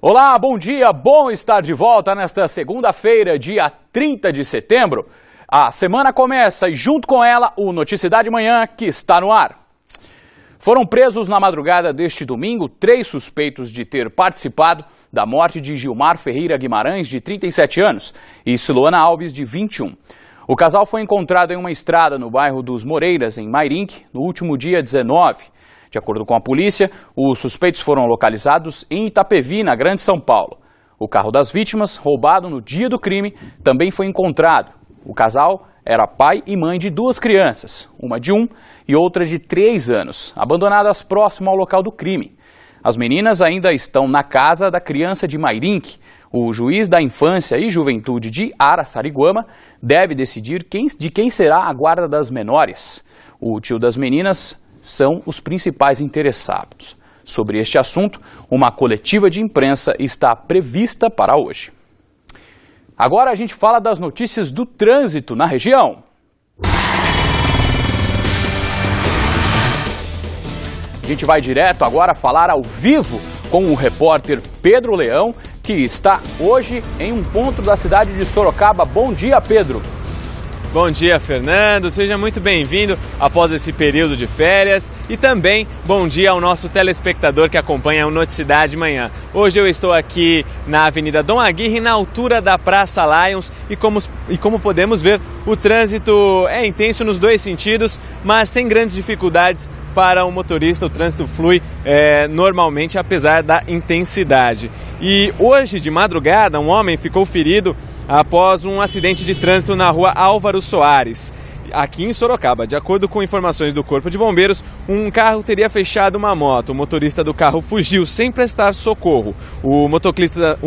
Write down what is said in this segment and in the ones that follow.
Olá, bom dia, bom estar de volta nesta segunda-feira, dia 30 de setembro. A semana começa e junto com ela o Noticidade Manhã que está no ar. Foram presos na madrugada deste domingo 3 suspeitos de ter participado da morte de Gilmar Ferreira Guimarães, de 37 anos, e Siloana Alves, de 21. O casal foi encontrado em uma estrada no bairro dos Moreiras, em Mairinque, no último dia 19. De acordo com a polícia, os suspeitos foram localizados em Itapevi, na Grande São Paulo. O carro das vítimas, roubado no dia do crime, também foi encontrado. O casal era pai e mãe de 2 crianças, uma de 1 e outra de 3 anos, abandonadas próximo ao local do crime. As meninas ainda estão na casa da criança de Mairinque. O juiz da Infância e Juventude de Araçariguama deve decidir de quem será a guarda das menores. O tio das meninas são os principais interessados. Sobre este assunto, uma coletiva de imprensa está prevista para hoje. Agora a gente fala das notícias do trânsito na região. A gente vai direto agora falar ao vivo com o repórter Pedro Leão, que está hoje em um ponto da cidade de Sorocaba. Bom dia, Pedro. Bom dia, Fernando. Seja muito bem-vindo após esse período de férias e também bom dia ao nosso telespectador que acompanha o Noticidade Manhã. Hoje eu estou aqui na Avenida Dom Aguirre, na altura da Praça Lions, e como podemos ver, o trânsito é intenso nos 2 sentidos, mas sem grandes dificuldades para o motorista. O trânsito flui normalmente, apesar da intensidade. E hoje, de madrugada, um homem ficou ferido após um acidente de trânsito na rua Álvaro Soares, aqui em Sorocaba. De acordo com informações do Corpo de Bombeiros, um carro teria fechado uma moto. O motorista do carro fugiu sem prestar socorro. O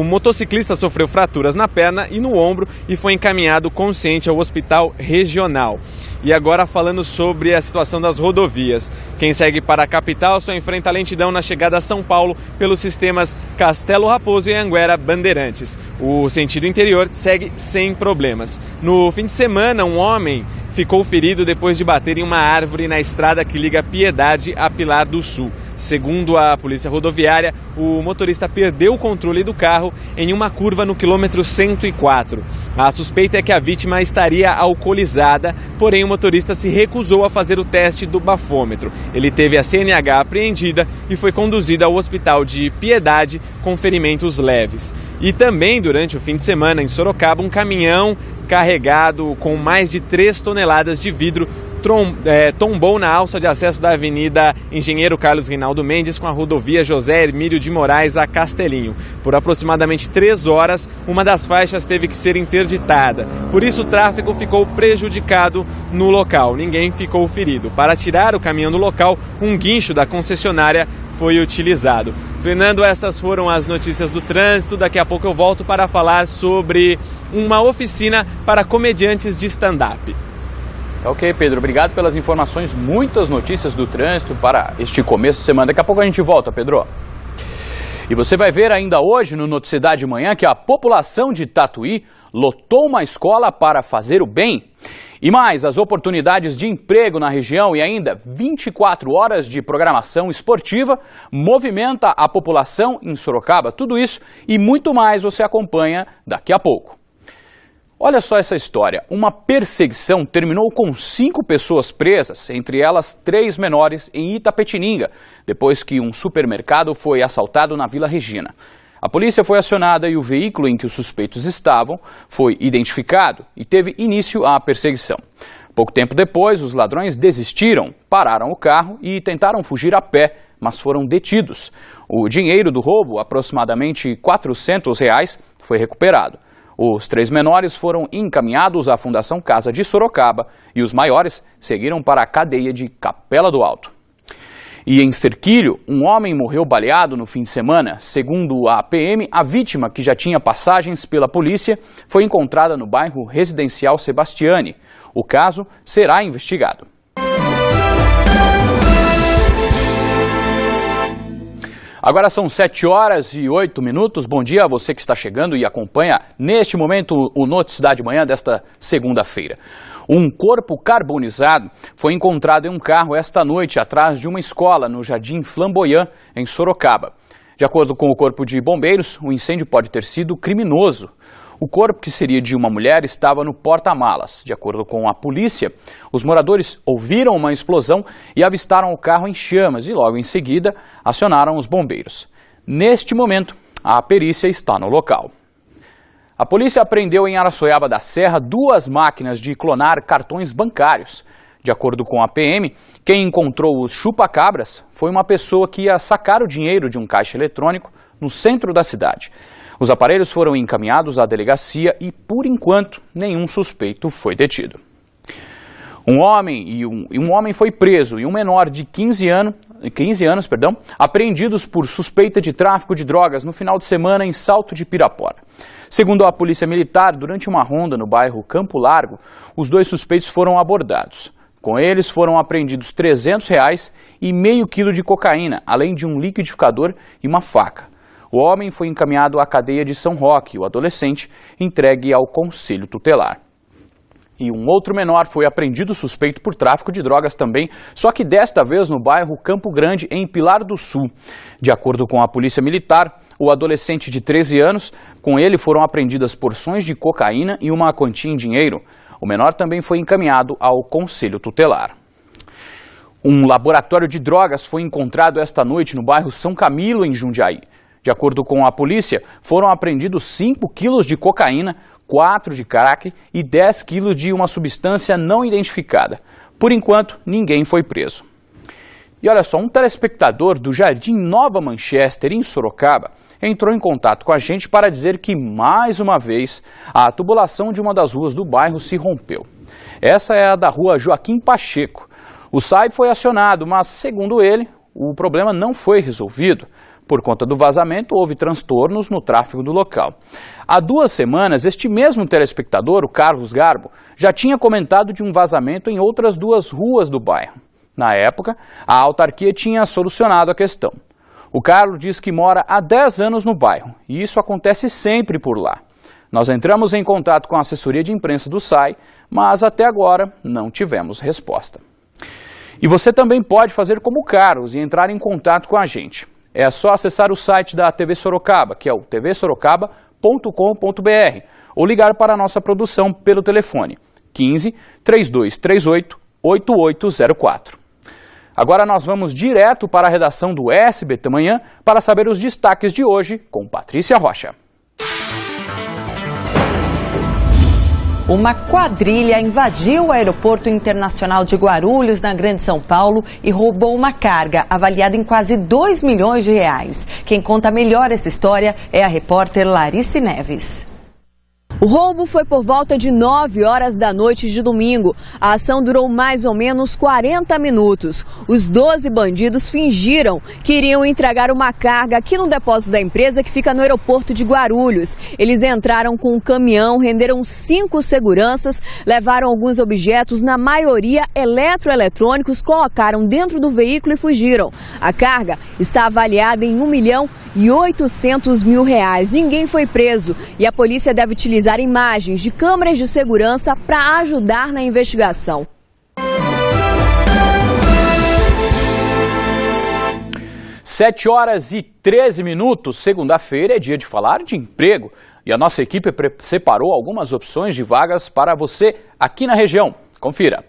motociclista sofreu fraturas na perna e no ombro e foi encaminhado consciente ao hospital regional. E agora falando sobre a situação das rodovias. Quem segue para a capital só enfrenta lentidão na chegada a São Paulo pelos sistemas Castelo Raposo e Anguera Bandeirantes. O sentido interior segue sem problemas. No fim de semana, um homem ficou ferido depois de bater em uma árvore na estrada que liga Piedade a Pilar do Sul. Segundo a polícia rodoviária, o motorista perdeu o controle do carro em uma curva no quilômetro 104. A suspeita é que a vítima estaria alcoolizada, porém o motorista se recusou a fazer o teste do bafômetro. Ele teve a CNH apreendida e foi conduzido ao hospital de Piedade com ferimentos leves. E também durante o fim de semana em Sorocaba, um caminhão carregado com mais de 3 toneladas de vidro tombou na alça de acesso da Avenida Engenheiro Carlos Reinaldo Mendes com a rodovia José Hermílio de Moraes a Castelinho. Por aproximadamente 3 horas, uma das faixas teve que ser interditada. Por isso, o tráfego ficou prejudicado no local. Ninguém ficou ferido. Para tirar o caminhão do local, um guincho da concessionária foi utilizado. Fernando, essas foram as notícias do trânsito. Daqui a pouco eu volto para falar sobre uma oficina para comediantes de stand-up. Ok, Pedro, obrigado pelas informações, muitas notícias do trânsito para este começo de semana. Daqui a pouco a gente volta, Pedro. E você vai ver ainda hoje no Noticidade Manhã que a população de Tatuí lotou uma escola para fazer o bem. E mais, as oportunidades de emprego na região e ainda 24 horas de programação esportiva movimenta a população em Sorocaba. Tudo isso e muito mais você acompanha daqui a pouco. Olha só essa história. Uma perseguição terminou com 5 pessoas presas, entre elas 3 menores, em Itapetininga, depois que um supermercado foi assaltado na Vila Regina. A polícia foi acionada e o veículo em que os suspeitos estavam foi identificado e teve início a perseguição. Pouco tempo depois, os ladrões desistiram, pararam o carro e tentaram fugir a pé, mas foram detidos. O dinheiro do roubo, aproximadamente R$ 400, foi recuperado. Os 3 menores foram encaminhados à Fundação Casa de Sorocaba e os maiores seguiram para a cadeia de Capela do Alto. E em Serquilho, um homem morreu baleado no fim de semana. Segundo a PM, a vítima, que já tinha passagens pela polícia, foi encontrada no bairro Residencial Sebastiani. O caso será investigado. Agora são 7h08. Bom dia a você que está chegando e acompanha neste momento o Noticidade Manhã desta segunda-feira. Um corpo carbonizado foi encontrado em um carro esta noite atrás de uma escola no Jardim Flamboyant, em Sorocaba. De acordo com o Corpo de Bombeiros, o incêndio pode ter sido criminoso. O corpo, que seria de uma mulher, estava no porta-malas. De acordo com a polícia, os moradores ouviram uma explosão e avistaram o carro em chamas e logo em seguida acionaram os bombeiros. Neste momento, a perícia está no local. A polícia apreendeu em Araçoiaba da Serra 2 máquinas de clonar cartões bancários. De acordo com a PM, quem encontrou os chupa-cabras foi uma pessoa que ia sacar o dinheiro de um caixa eletrônico no centro da cidade. Os aparelhos foram encaminhados à delegacia e, por enquanto, nenhum suspeito foi detido. Um homem foi preso e um menor de 15 anos, apreendidos por suspeita de tráfico de drogas no final de semana em Salto de Pirapora. Segundo a Polícia Militar, durante uma ronda no bairro Campo Largo, os 2 suspeitos foram abordados. Com eles foram apreendidos R$300 e meio quilo de cocaína, além de um liquidificador e uma faca. O homem foi encaminhado à cadeia de São Roque e o adolescente entregue ao Conselho Tutelar. E um outro menor foi apreendido suspeito por tráfico de drogas também, só que desta vez no bairro Campo Grande, em Pilar do Sul. De acordo com a Polícia Militar, o adolescente de 13 anos, com ele foram apreendidas porções de cocaína e uma quantia em dinheiro. O menor também foi encaminhado ao Conselho Tutelar. Um laboratório de drogas foi encontrado esta noite no bairro São Camilo, em Jundiaí. De acordo com a polícia, foram apreendidos 5 quilos de cocaína, 4 de crack e 10 quilos de uma substância não identificada. Por enquanto, ninguém foi preso. E olha só, um telespectador do Jardim Nova Manchester, em Sorocaba, entrou em contato com a gente para dizer que, mais uma vez, a tubulação de uma das ruas do bairro se rompeu. Essa é a da rua Joaquim Pacheco. O SAI foi acionado, mas, segundo ele, o problema não foi resolvido. Por conta do vazamento, houve transtornos no tráfego do local. Há 2 semanas, este mesmo telespectador, o Carlos Garbo, já tinha comentado de um vazamento em outras 2 ruas do bairro. Na época, a autarquia tinha solucionado a questão. O Carlos diz que mora há 10 anos no bairro e isso acontece sempre por lá. Nós entramos em contato com a assessoria de imprensa do SAI, mas até agora não tivemos resposta. E você também pode fazer como o Carlos e entrar em contato com a gente. É só acessar o site da TV Sorocaba, que é o tvsorocaba.com.br, ou ligar para a nossa produção pelo telefone 15 3238 8804. Agora nós vamos direto para a redação do SBT Manhã para saber os destaques de hoje com Patrícia Rocha. Uma quadrilha invadiu o Aeroporto Internacional de Guarulhos, na Grande São Paulo, e roubou uma carga avaliada em quase R$2 milhões. Quem conta melhor essa história é a repórter Larice Neves. O roubo foi por volta de 9 horas da noite de domingo. A ação durou mais ou menos 40 minutos. Os 12 bandidos fingiram que iriam entregar uma carga aqui no depósito da empresa que fica no aeroporto de Guarulhos. Eles entraram com um caminhão, renderam 5 seguranças, levaram alguns objetos, na maioria eletroeletrônicos, colocaram dentro do veículo e fugiram. A carga está avaliada em R$1.800.000. Ninguém foi preso e a polícia deve utilizar imagens de câmeras de segurança para ajudar na investigação. Sete horas e 13 minutos, segunda-feira é dia de falar de emprego. E a nossa equipe separou algumas opções de vagas para você aqui na região. Confira.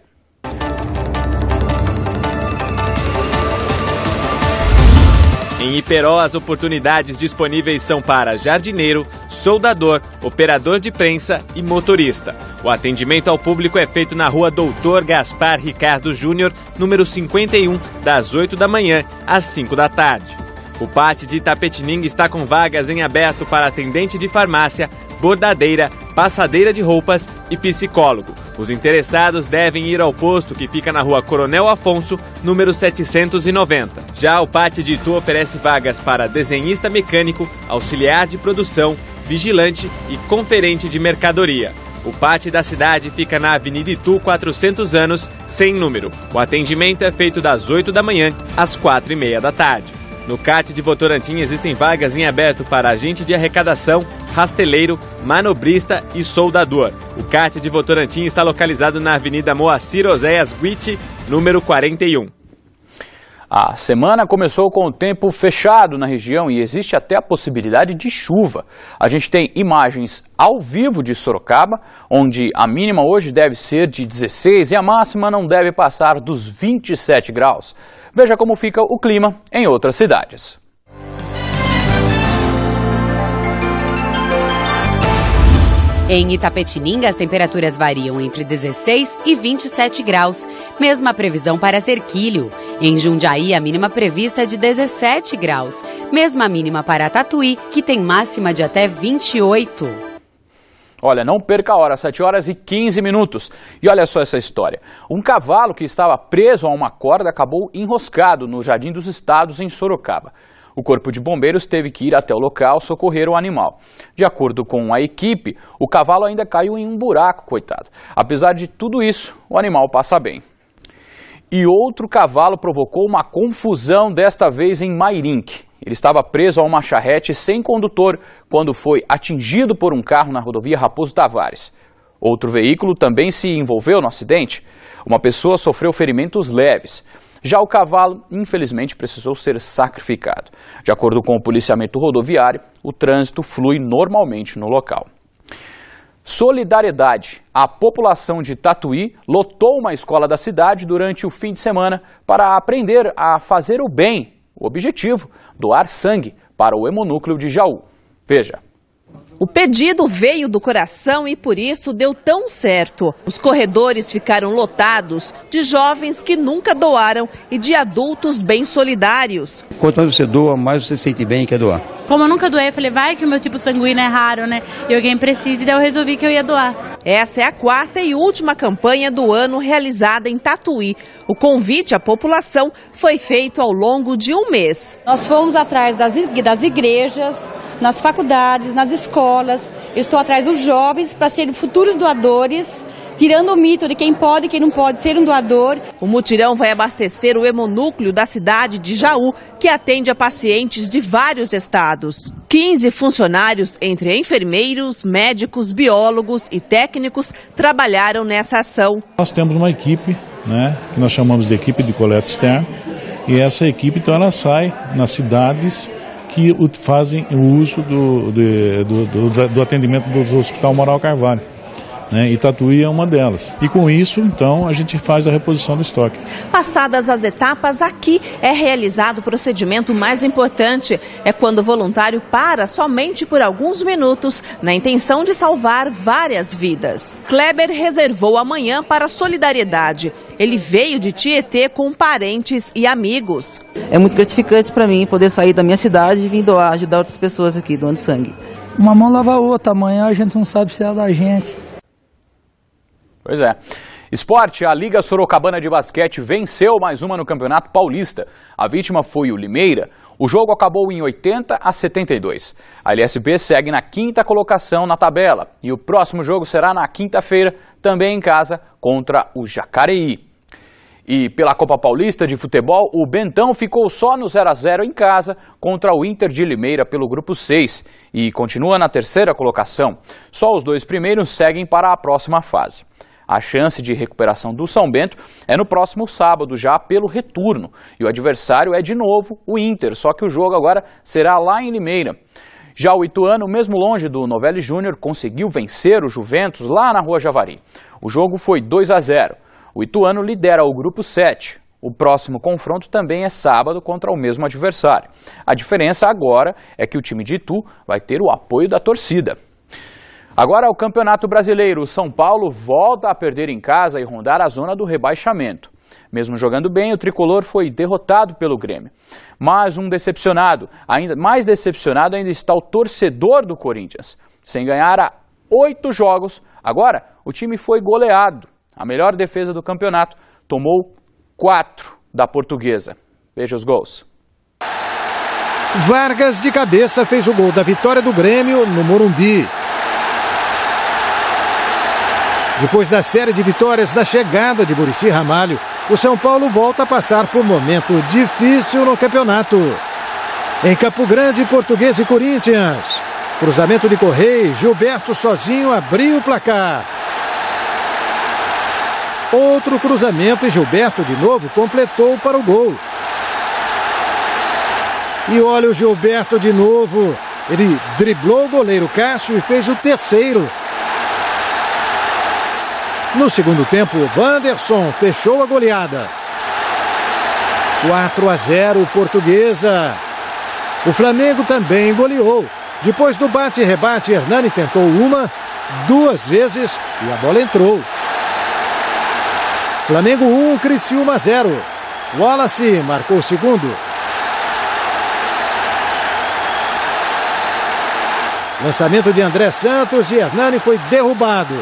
Em Iperó, as oportunidades disponíveis são para jardineiro, soldador, operador de prensa e motorista. O atendimento ao público é feito na rua Doutor Gaspar Ricardo Júnior, número 51, das 8 da manhã às 5 da tarde. O Pátio de Itapetininga está com vagas em aberto para atendente de farmácia, bordadeira, passadeira de roupas e psicólogo. Os interessados devem ir ao posto que fica na rua Coronel Afonso, número 790. Já o Pátio de Itu oferece vagas para desenhista mecânico, auxiliar de produção, vigilante e conferente de mercadoria. O Pátio da cidade fica na Avenida Itu 400 anos, sem número. O atendimento é feito das 8 da manhã às 4h30 da tarde. No CAT de Votorantim existem vagas em aberto para agente de arrecadação, rasteleiro, manobrista e soldador. O CAT de Votorantim está localizado na Avenida Moacir Oséias Guitti, número 41. A semana começou com o tempo fechado na região e existe até a possibilidade de chuva. A gente tem imagens ao vivo de Sorocaba, onde a mínima hoje deve ser de 16 e a máxima não deve passar dos 27 graus. Veja como fica o clima em outras cidades. Em Itapetininga, as temperaturas variam entre 16 e 27 graus. Mesma previsão para Serquilho. Em Jundiaí, a mínima prevista é de 17 graus. Mesma mínima para Tatuí, que tem máxima de até 28. Olha, não perca a hora, 7 horas e 15 minutos. E olha só essa história. Um cavalo que estava preso a uma corda acabou enroscado no Jardim dos Estados, em Sorocaba. O Corpo de Bombeiros teve que ir até o local socorrer o animal. De acordo com a equipe, o cavalo ainda caiu em um buraco, coitado. Apesar de tudo isso, o animal passa bem. E outro cavalo provocou uma confusão, desta vez em Mairinque. Ele estava preso a uma charrete sem condutor quando foi atingido por um carro na rodovia Raposo Tavares. Outro veículo também se envolveu no acidente. Uma pessoa sofreu ferimentos leves. Já o cavalo, infelizmente, precisou ser sacrificado. De acordo com o policiamento rodoviário, o trânsito flui normalmente no local. Solidariedade. A população de Tatuí lotou uma escola da cidade durante o fim de semana para aprender a fazer o bem. O objetivo, doar sangue para o hemonúcleo de Jaú. Veja. O pedido veio do coração e por isso deu tão certo. Os corredores ficaram lotados de jovens que nunca doaram e de adultos bem solidários. Quanto mais você doa, mais você sente bem e quer doar. Como eu nunca doei, eu falei, vai que o meu tipo sanguíneo é raro, né? E alguém precisa, e daí eu resolvi que eu ia doar. Essa é a quarta e última campanha do ano realizada em Tatuí. O convite à população foi feito ao longo de um mês. Nós fomos atrás das igrejas, nas faculdades, nas escolas. Eu estou atrás dos jovens para serem futuros doadores, tirando o mito de quem pode e quem não pode ser um doador. O mutirão vai abastecer o hemonúcleo da cidade de Jaú, que atende a pacientes de vários estados. 15 funcionários, entre enfermeiros, médicos, biólogos e técnicos, trabalharam nessa ação. Nós temos uma equipe, que nós chamamos de equipe de coleta externa, e essa equipe, então, ela sai nas cidades que fazem o uso do atendimento do Hospital Moral Carvalho. E Tatuí é uma delas. E com isso, então, a gente faz a reposição do estoque. Passadas as etapas, aqui é realizado o procedimento mais importante. É quando o voluntário para somente por alguns minutos, na intenção de salvar várias vidas. Kleber reservou amanhã para a solidariedade. Ele veio de Tietê com parentes e amigos. É muito gratificante para mim poder sair da minha cidade e vir doar, ajudar outras pessoas aqui, doando sangue. Uma mão lava a outra, amanhã a gente não sabe se é da gente. Pois é. Esporte, a Liga Sorocabana de Basquete venceu mais uma no Campeonato Paulista. A vítima foi o Limeira. O jogo acabou em 80-72. A LSB segue na 5ª colocação na tabela. E o próximo jogo será na quinta-feira, também em casa, contra o Jacareí. E pela Copa Paulista de Futebol, o Bentão ficou só no 0-0 em casa contra o Inter de Limeira pelo Grupo 6 e continua na 3ª colocação. Só os 2 primeiros seguem para a próxima fase. A chance de recuperação do São Bento é no próximo sábado, já pelo retorno. E o adversário é de novo o Inter, só que o jogo agora será lá em Limeira. Já o Ituano, mesmo longe do Novelli Júnior, conseguiu vencer o Juventus lá na Rua Javari. O jogo foi 2-0. O Ituano lidera o Grupo 7. O próximo confronto também é sábado contra o mesmo adversário. A diferença agora é que o time de Itu vai ter o apoio da torcida. Agora, o Campeonato Brasileiro, o São Paulo volta a perder em casa e rondar a zona do rebaixamento. Mesmo jogando bem, o tricolor foi derrotado pelo Grêmio. Mas mais decepcionado ainda está o torcedor do Corinthians. Sem ganhar há 8 jogos, agora o time foi goleado. A melhor defesa do campeonato tomou 4 da Portuguesa. Veja os gols. Vargas de cabeça fez o gol da vitória do Grêmio no Morumbi. Depois da série de vitórias da chegada de Muricy Ramalho, o São Paulo volta a passar por um momento difícil no campeonato. Em Campo Grande, Português e Corinthians. Cruzamento de Correia, Gilberto sozinho abriu o placar. Outro cruzamento e Gilberto de novo completou para o gol. E olha o Gilberto de novo. Ele driblou o goleiro Cássio e fez o terceiro. No segundo tempo, o Wanderson fechou a goleada. 4-0 Portuguesa. O Flamengo também goleou. Depois do bate-rebate, Hernani tentou uma, 2 vezes e a bola entrou. Flamengo 1, Criciúma 0. Wallace marcou o segundo. Lançamento de André Santos e Hernani foi derrubado.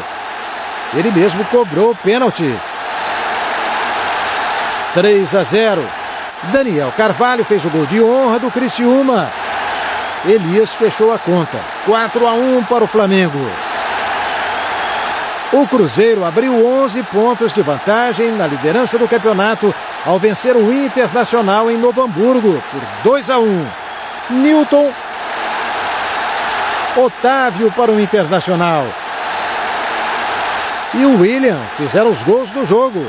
Ele mesmo cobrou o pênalti. 3-0. Daniel Carvalho fez o gol de honra do Criciúma. Elias fechou a conta. 4-1 para o Flamengo. O Cruzeiro abriu 11 pontos de vantagem na liderança do campeonato ao vencer o Internacional em Novo Hamburgo por 2-1. Newton, Otávio para o Internacional. E o William fizeram os gols do jogo.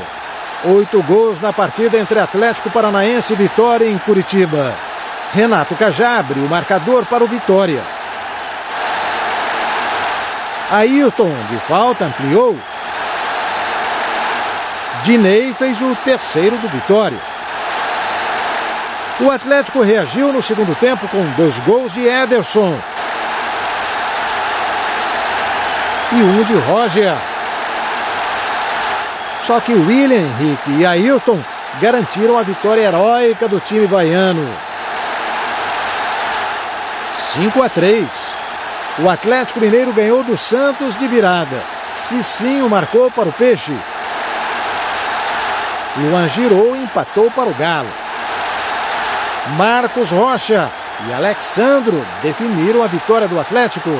8 gols na partida entre Atlético Paranaense e Vitória em Curitiba. Renato Cajá abriu o marcador para o Vitória. Ayrton, de falta, ampliou. Dinei fez o terceiro do Vitória. O Atlético reagiu no segundo tempo com 2 gols de Ederson. E um de Roger. Só que William Henrique e Ayrton garantiram a vitória heróica do time baiano. 5-3. O Atlético Mineiro ganhou do Santos de virada. Cicinho marcou para o Peixe. Luan Girou empatou para o Galo. Marcos Rocha e Alexandro definiram a vitória do Atlético.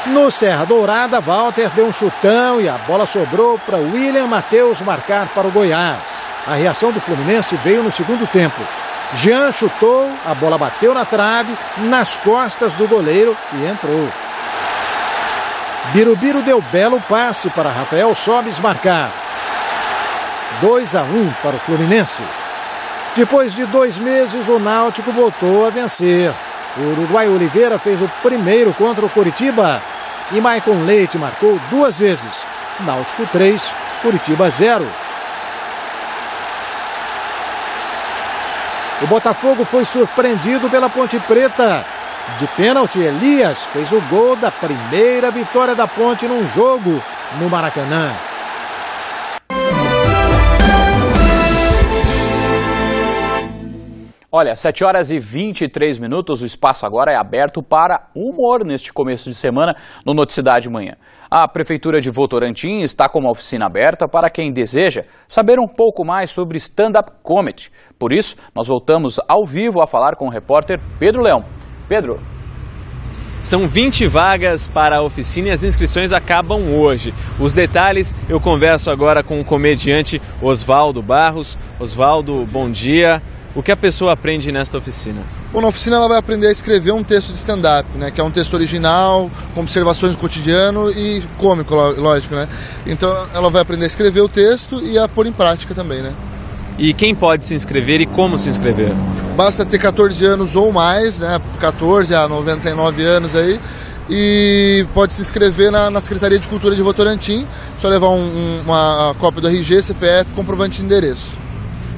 No Serra Dourada, Walter deu um chutão e a bola sobrou para William Matheus marcar para o Goiás. A reação do Fluminense veio no segundo tempo. Jean chutou, a bola bateu na trave, nas costas do goleiro e entrou. Birubiru deu belo passe para Rafael Sobis marcar. 2-1 para o Fluminense. Depois de 2 meses, o Náutico voltou a vencer. O Uruguai Oliveira fez o primeiro contra o Coritiba. E Maicon Leite marcou 2 vezes. Náutico 3, Coritiba 0. O Botafogo foi surpreendido pela Ponte Preta. De pênalti, Elias fez o gol da primeira vitória da Ponte num jogo no Maracanã. Olha, 7h23, o espaço agora é aberto para humor neste começo de semana no Noticidade Manhã. A Prefeitura de Votorantim está com uma oficina aberta para quem deseja saber um pouco mais sobre stand-up comedy. Por isso, nós voltamos ao vivo a falar com o repórter Pedro Leão. Pedro. São 20 vagas para a oficina e as inscrições acabam hoje. Os detalhes eu converso agora com o comediante Oswaldo Barros. Oswaldo, bom dia. O que a pessoa aprende nesta oficina? Bom, na oficina ela vai aprender a escrever um texto de stand-up, né? Que é um texto original, com observações do cotidiano e cômico, lógico, né? Então ela vai aprender a escrever o texto e a pôr em prática também, né? E quem pode se inscrever e como se inscrever? Basta ter 14 anos ou mais, né? 14 a 99 anos aí. E pode se inscrever na Secretaria de Cultura de Votorantim. Só levar uma cópia do RG, CPF, comprovante de endereço.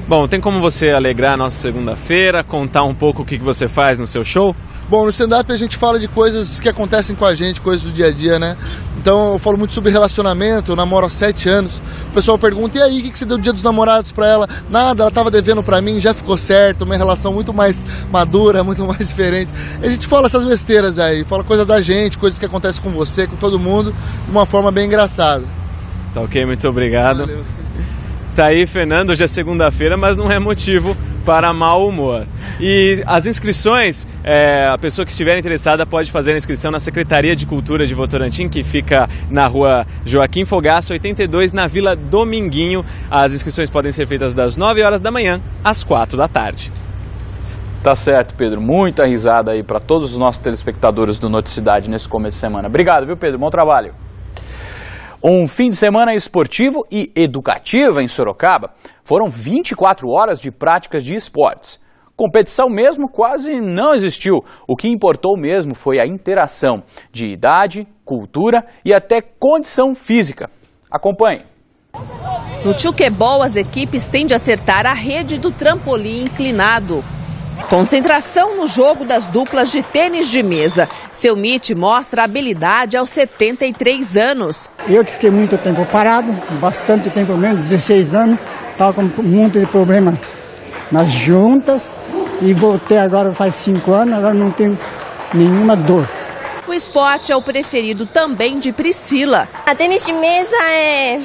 Bom, tem como você alegrar a nossa segunda-feira, contar um pouco o que você faz no seu show? Bom, no stand-up a gente fala de coisas que acontecem com a gente, coisas do dia a dia, né? Então eu falo muito sobre relacionamento, eu namoro há 7 anos. O pessoal pergunta, e aí, o que você deu do dia dos namorados pra ela? Nada, ela tava devendo pra mim, já ficou certo, uma relação muito mais madura, muito mais diferente. A gente fala essas besteiras aí, fala coisa da gente, coisas que acontecem com você, com todo mundo, de uma forma bem engraçada. Tá ok, muito obrigado. Valeu. Tá aí, Fernando, hoje é segunda-feira, mas não é motivo para mau humor. E as inscrições, a pessoa que estiver interessada pode fazer a inscrição na Secretaria de Cultura de Votorantim, que fica na rua Joaquim Fogaça, 82, na Vila Dominguinho. As inscrições podem ser feitas das 9 horas da manhã às 4 da tarde. Tá certo, Pedro. Muita risada aí para todos os nossos telespectadores do Noticidade nesse começo de semana. Obrigado, viu, Pedro? Bom trabalho. Um fim de semana esportivo e educativo em Sorocaba. Foram 24 horas de práticas de esportes. Competição mesmo quase não existiu. O que importou mesmo foi a interação de idade, cultura e até condição física. Acompanhe. No tchuquebol, as equipes têm de acertar a rede do trampolim inclinado. Concentração no jogo das duplas de tênis de mesa. Seu Mitch mostra habilidade aos 73 anos. Eu que fiquei muito tempo parado, bastante tempo mesmo, 16 anos, estava com um monte de problema nas juntas e voltei agora faz 5 anos, agora não tenho nenhuma dor. O esporte é o preferido também de Priscila. A tênis de mesa é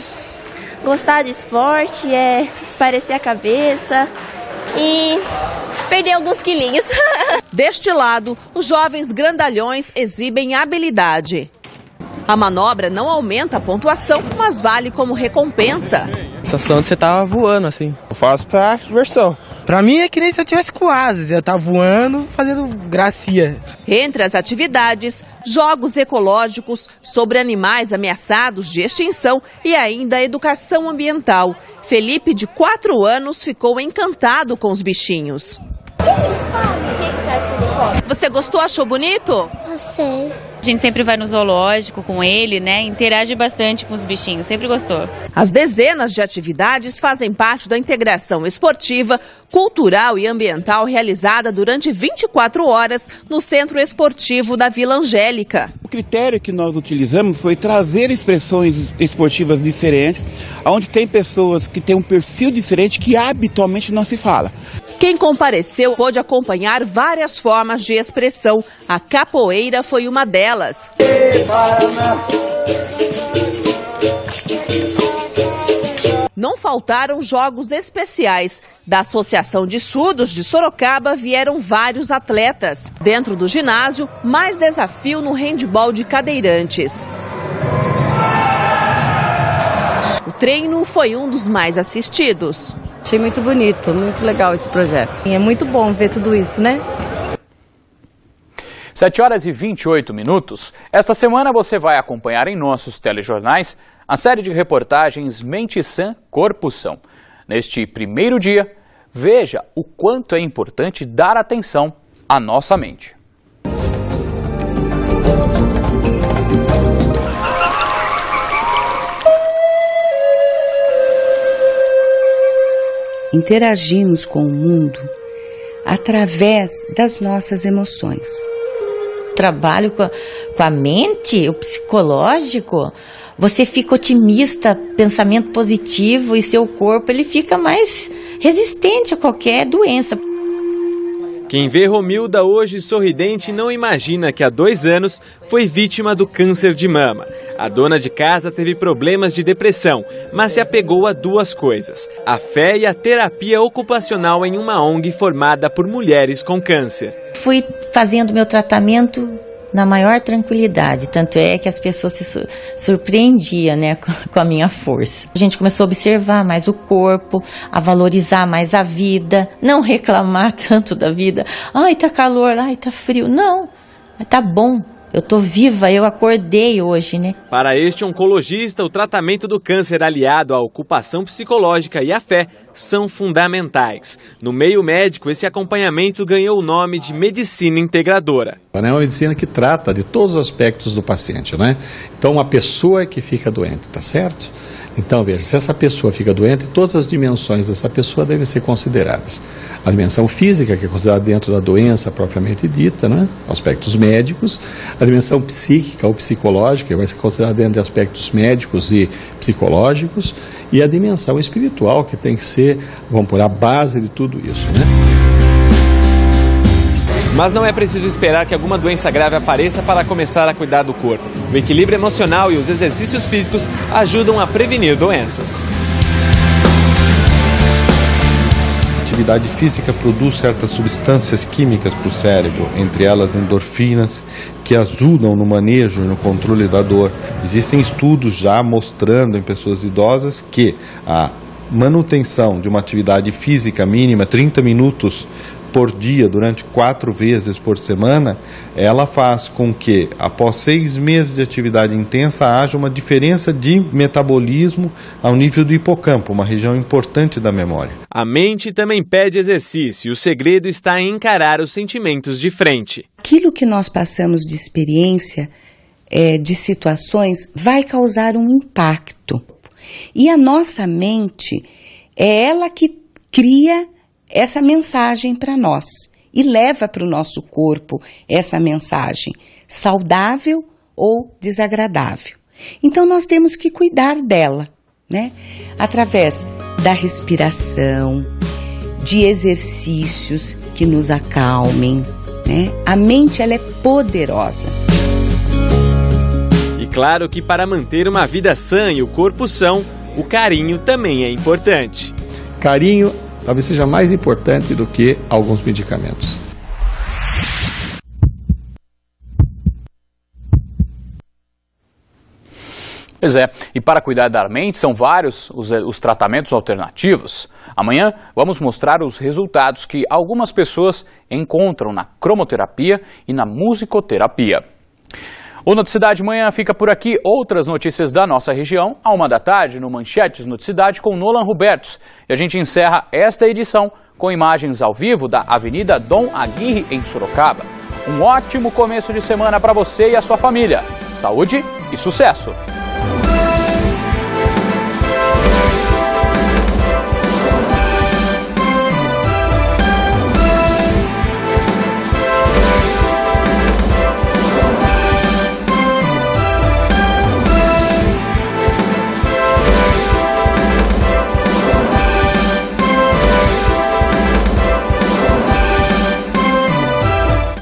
gostar de esporte, é espairecer a cabeça e perder alguns quilinhos. Deste lado, os jovens grandalhões exibem habilidade. A manobra não aumenta a pontuação, mas vale como recompensa. A sensação de você tá voando assim. Eu faço pra diversão. Pra mim é que nem se eu tivesse com asas, eu tava voando, fazendo gracia. Entre as atividades, jogos ecológicos sobre animais ameaçados de extinção e ainda educação ambiental. Felipe, de 4 anos, ficou encantado com os bichinhos. Você gostou? Achou bonito? Achei. A gente sempre vai no zoológico com ele, né? Interage bastante com os bichinhos, sempre gostou. As dezenas de atividades fazem parte da integração esportiva, cultural e ambiental realizada durante 24 horas no Centro Esportivo da Vila Angélica. O critério que nós utilizamos foi trazer expressões esportivas diferentes, onde tem pessoas que têm um perfil diferente que habitualmente não se fala. Quem compareceu pôde acompanhar várias formas de expressão. A capoeira foi uma delas. Não faltaram jogos especiais. Da Associação de Surdos de Sorocaba vieram vários atletas. Dentro do ginásio, mais desafio no handebol de cadeirantes. O treino foi um dos mais assistidos. Achei muito bonito, muito legal esse projeto. É muito bom ver tudo isso, né? 7 horas e 28 minutos. Esta semana você vai acompanhar em nossos telejornais a série de reportagens Mente Sã, Corpo São. Neste primeiro dia, veja o quanto é importante dar atenção à nossa mente. Interagimos com o mundo através das nossas emoções. Trabalho com a mente, o psicológico, você fica otimista, pensamento positivo e seu corpo ele fica mais resistente a qualquer doença. Quem vê Romilda hoje sorridente não imagina que há 2 anos foi vítima do câncer de mama. A dona de casa teve problemas de depressão, mas se apegou a 2 coisas: a fé e a terapia ocupacional em uma ONG formada por mulheres com câncer. Fui fazendo meu tratamento na maior tranquilidade, tanto é que as pessoas se surpreendiam, né, com a minha força. A gente começou a observar mais o corpo, a valorizar mais a vida, não reclamar tanto da vida. Ai, tá calor, ai, tá frio. Não, tá bom. Eu tô viva, eu acordei hoje, né? Para este oncologista, o tratamento do câncer aliado à ocupação psicológica e à fé são fundamentais. No meio médico, esse acompanhamento ganhou o nome de medicina integradora. É uma medicina que trata de todos os aspectos do paciente, né? Então, uma pessoa que fica doente, tá certo? Então, veja, se essa pessoa fica doente, todas as dimensões dessa pessoa devem ser consideradas. A dimensão física, que é considerada dentro da doença propriamente dita, né? Aspectos médicos. A dimensão psíquica ou psicológica, que vai ser considerada dentro de aspectos médicos e psicológicos. E a dimensão espiritual, que tem que ser, vamos por a base de tudo isso, né? Mas não é preciso esperar que alguma doença grave apareça para começar a cuidar do corpo. O equilíbrio emocional e os exercícios físicos ajudam a prevenir doenças. A atividade física produz certas substâncias químicas para o cérebro, entre elas endorfinas, que ajudam no manejo e no controle da dor. Existem estudos já mostrando em pessoas idosas que a manutenção de uma atividade física mínima, 30 minutos por dia, durante 4 vezes por semana, ela faz com que, após 6 meses de atividade intensa, haja uma diferença de metabolismo ao nível do hipocampo, uma região importante da memória. A mente também pede exercício e o segredo está em encarar os sentimentos de frente. Aquilo que nós passamos de experiência, de situações, vai causar um impacto. E a nossa mente é ela que cria essa mensagem para nós e leva para o nosso corpo essa mensagem, saudável ou desagradável. Então nós temos que cuidar dela, né? Através da respiração, de exercícios que nos acalmem, né? A mente, ela é poderosa. E claro que para manter uma vida sã e o corpo são, o carinho também é importante. Carinho talvez seja mais importante do que alguns medicamentos. Pois é, e para cuidar da mente são vários os tratamentos alternativos. Amanhã vamos mostrar os resultados que algumas pessoas encontram na cromoterapia e na musicoterapia. O Noticidade Manhã fica por aqui. Outras notícias da nossa região, à 13h, no Manchetes Noticidade, com Nolan Robertos. E a gente encerra esta edição com imagens ao vivo da Avenida Dom Aguirre, em Sorocaba. Um ótimo começo de semana para você e a sua família. Saúde e sucesso!